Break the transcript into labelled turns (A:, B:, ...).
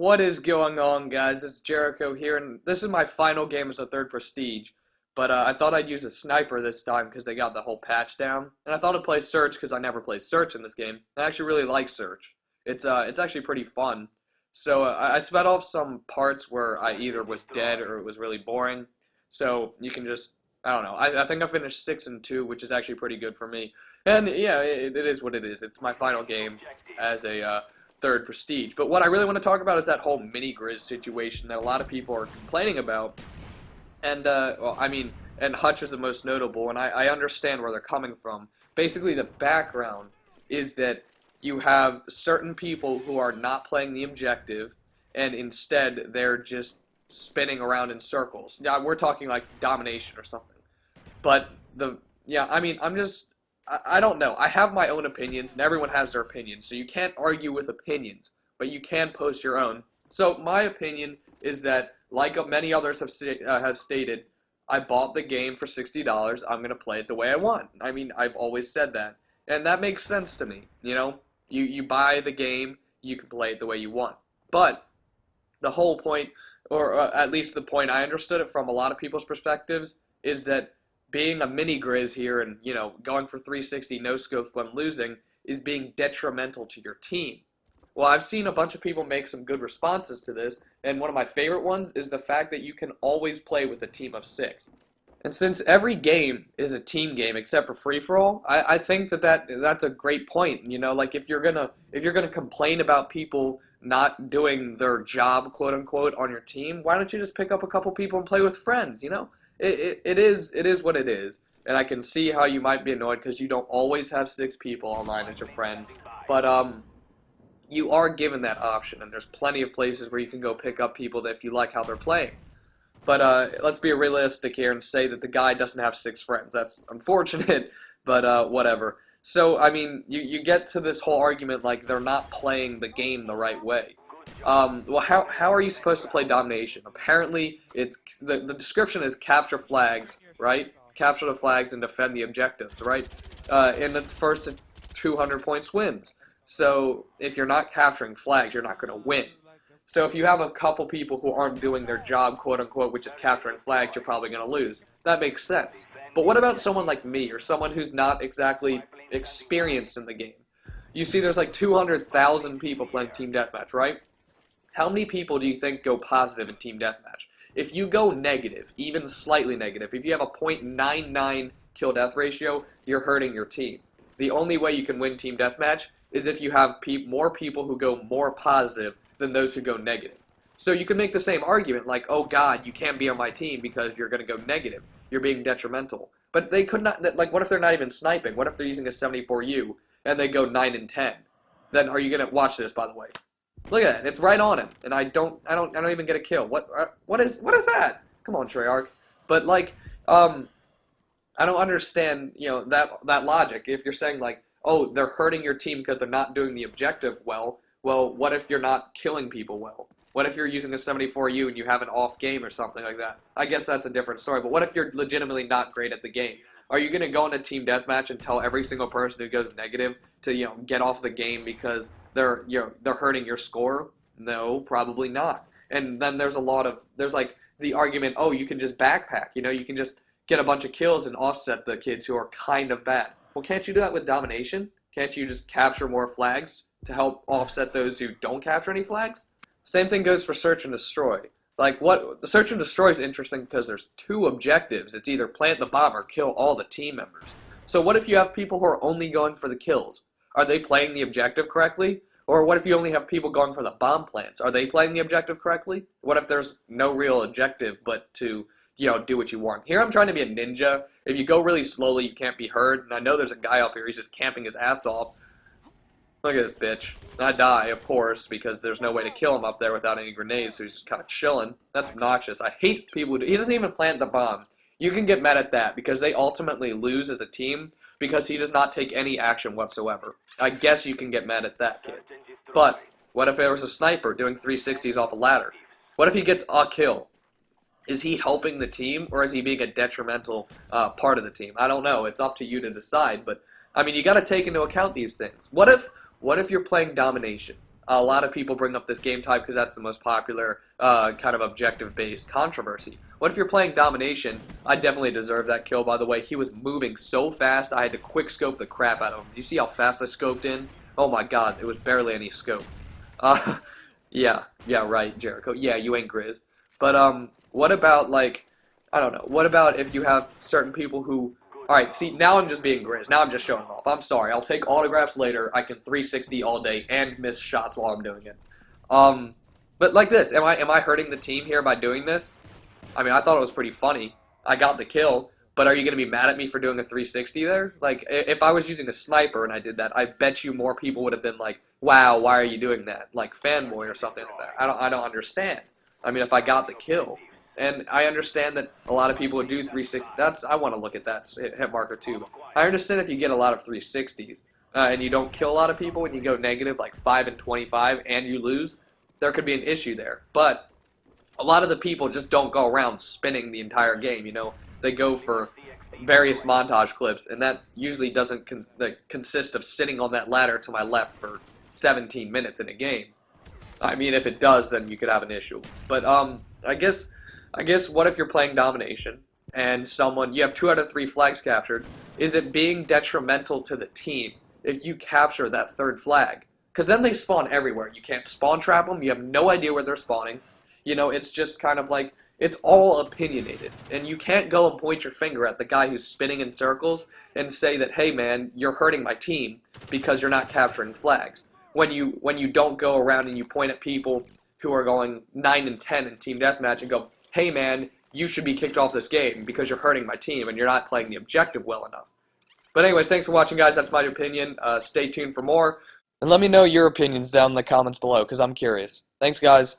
A: What is going on, guys? It's Jericho here, and this is my final game as a third prestige. But I thought I'd use a sniper this time because they got the whole patch down, and I thought I'd play search because I never played search in this game. I actually really like search. It's actually pretty fun. So I sped off some parts where I either was dead or it was really boring. So you can just I don't know. I think I finished 6-2, which is actually pretty good for me. And yeah, it is what it is. It's my final game as a third prestige. But what I really want to talk about is that whole mini Grizz situation that a lot of people are complaining about. And, well, I mean, and Hutch is the most notable, and I understand where they're coming from. Basically, the background is that you have certain people who are not playing the objective, and instead they're just spinning around in circles. Yeah, we're talking like domination or something. But yeah, I mean, I don't know. I have my own opinions, and everyone has their opinions, so you can't argue with opinions, but you can post your own. So my opinion is that, like many others have stated, I bought the game for $60. I'm gonna play it the way I want. I mean, I've always said that, and that makes sense to me. You know, you buy the game, you can play it the way you want. But the whole point, or at least the point I understood it from a lot of people's perspectives, is that being a mini Grizz here and, you know, going for 360 no scopes when losing is being detrimental to your team. Well, I've seen a bunch of people make some good responses to this, and one of my favorite ones is the fact that you can always play with a team of 6. And since every game is a team game except for free-for-all, I think that's a great point. You know, like if you're gonna complain about people not doing their job, quote unquote, on your team, why don't you just pick up a couple people and play with friends? You know, it is what it is, and I can see how you might be annoyed because you don't always have 6 people online as your friend, but you are given that option, and there's plenty of places where you can go pick up people that if you like how they're playing. But let's be realistic here and say that the guy doesn't have 6 friends. That's unfortunate, but whatever. So, I mean, you get to this whole argument like they're not playing the game the right way. Well, how are you supposed to play domination? Apparently, the description is capture flags, right? Capture the flags and defend the objectives, right? And it's first to 200 points wins. So if you're not capturing flags, you're not going to win. So if you have a couple people who aren't doing their job, quote-unquote, which is capturing flags, you're probably going to lose. That makes sense. But what about someone like me, or someone who's not exactly experienced in the game? You see there's like 200,000 people playing Team Deathmatch, right? How many people do you think go positive in Team Deathmatch? If you go negative, even slightly negative, if you have a .99 kill-death ratio, you're hurting your team. The only way you can win Team Deathmatch is if you have more people who go more positive than those who go negative. So you can make the same argument like, oh God, you can't be on my team because you're going to go negative. You're being detrimental. But they could not, like, what if they're not even sniping? What if they're using a 74U and they go 9-10? Then are you going to watch this, by the way? Look at that. It's right on him. And I don't even get a kill. What is that? Come on, Treyarch. But like, I don't understand, you know, that logic. If you're saying like, oh, they're hurting your team because they're not doing the objective well, what if you're not killing people well? What if you're using a 74U and you have an off game or something like that? I guess that's a different story, but what if you're legitimately not great at the game? Are you going to go into Team Deathmatch and tell every single person who goes negative to, you know, get off the game because they're hurting your score? No, probably not. And then there's like the argument, oh, you can just backpack, you know, you can just get a bunch of kills and offset the kids who are kind of bad. Well, can't you do that with domination? Can't you just capture more flags to help offset those who don't capture any flags? Same thing goes for search and destroy. Like, the search and destroy is interesting because there's 2 objectives. It's either plant the bomb or kill all the team members. So what if you have people who are only going for the kills? Are they playing the objective correctly? Or what if you only have people going for the bomb plants? Are they playing the objective correctly? What if there's no real objective but to, you know, do what you want? Here I'm trying to be a ninja. If you go really slowly, you can't be heard. And I know there's a guy up here. He's just camping his ass off. Look at this bitch. I die, of course, because there's no way to kill him up there without any grenades, so he's just kind of chilling. That's obnoxious. I hate people who do. He doesn't even plant the bomb. You can get mad at that, because they ultimately lose as a team, because he does not take any action whatsoever. I guess you can get mad at that kid. But, what if there was a sniper doing 360s off a ladder? What if he gets a kill? Is he helping the team, or is he being a detrimental part of the team? I don't know. It's up to you to decide, but, I mean, you got to take into account these things. What if you're playing domination? A lot of people bring up this game type because that's the most popular kind of objective-based controversy. What if you're playing domination? I definitely deserve that kill, by the way. He was moving so fast, I had to quick scope the crap out of him. Do you see how fast I scoped in? Oh my god, it was barely any scope. Uh, yeah, right, Jericho. Yeah, you ain't Grizz. But, what about, like, I don't know. What about if you have certain people who... Alright, see, now I'm just being Grizz. Now I'm just showing off. I'm sorry. I'll take autographs later. I can 360 all day and miss shots while I'm doing it. But like this, am I hurting the team here by doing this? I mean, I thought it was pretty funny. I got the kill, but are you going to be mad at me for doing a 360 there? Like, if I was using a sniper and I did that, I bet you more people would have been like, wow, why are you doing that? Like, fanboy or something like that. I don't understand. I mean, if I got the kill... And I understand that a lot of people would do 360. I want to look at that hit marker too. I understand if you get a lot of 360s and you don't kill a lot of people and you go negative like 5 and 25 and you lose, there could be an issue there. But a lot of the people just don't go around spinning the entire game. You know, they go for various montage clips, and that usually doesn't consist of sitting on that ladder to my left for 17 minutes in a game. I mean, if it does, then you could have an issue. But I guess what if you're playing domination and you have 2 out of 3 flags captured? Is it being detrimental to the team if you capture that 3rd flag? Because then they spawn everywhere. You can't spawn trap them. You have no idea where they're spawning. You know, it's just kind of like, it's all opinionated. And you can't go and point your finger at the guy who's spinning in circles and say that, hey man, you're hurting my team because you're not capturing flags. When you don't go around and you point at people who are going 9 and 10 in team deathmatch and go, hey man, you should be kicked off this game because you're hurting my team and you're not playing the objective well enough. But anyways, thanks for watching, guys. That's my opinion. Stay tuned for more. And let me know your opinions down in the comments below because I'm curious. Thanks, guys.